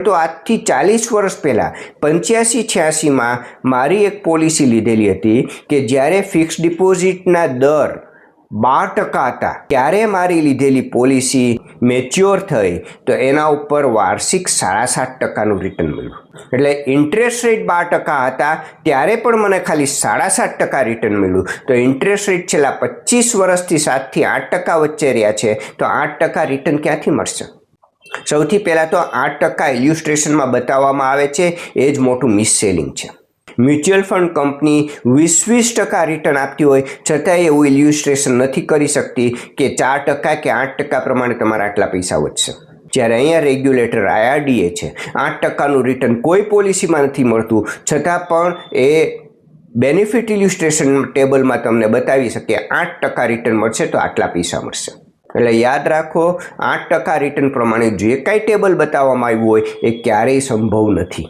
તો આજથી 40 વર્ષ પહેલાં 85-86માં મારી એક પોલિસી લીધેલી હતી કે જ્યારે ફિક્સ ડિપોઝિટના દર 12% હતા ત્યારે મારી લીધેલી પોલિસી મેચ્યોર થઈ તો એના ઉપર વાર્ષિક 7.5%નું રિટર્ન મળ્યું। એટલે ઇન્ટરેસ્ટ રેટ 12% હતા ત્યારે પણ મને ખાલી 7.5% રિટર્ન મળ્યું। તો ઇન્ટરેસ્ટ રેટ છેલ્લા 25 વર્ષથી 7 થી 8% વચ્ચે રહ્યા છે તો 8% રિટર્ન ક્યાંથી મળશે? સૌથી પહેલાં તો 8% ઇલ્યુસ્ટ્રેશનમાં બતાવવામાં આવે છે, એ જ મોટું મિસસેલિંગ છે। મ્યુચ્યુઅલ ફંડ કંપની 20% રિટર્ન આપતી હોય છતાંય એવું ઇલ્યુસ્ટ્રેશન નથી કરી શકતી કે 4% કે 8% પ્રમાણે તમારા આટલા પૈસા વધશે। જ્યારે અહીંયા રેગ્યુલેટર IRDA છે, 8%નું રિટર્ન કોઈ પોલિસીમાં નથી મળતું છતાં પણ એ બેનિફિટ ઇલ્યુસ્ટ્રેશન ટેબલમાં તમને બતાવી શકે 8% રિટર્ન મળશે તો આટલા પૈસા મળશે। એટલે યાદ રાખો, 8% રિટર્ન પ્રમાણે જે કાંઈ ટેબલ બતાવવામાં આવ્યું હોય એ ક્યારેય સંભવ નથી।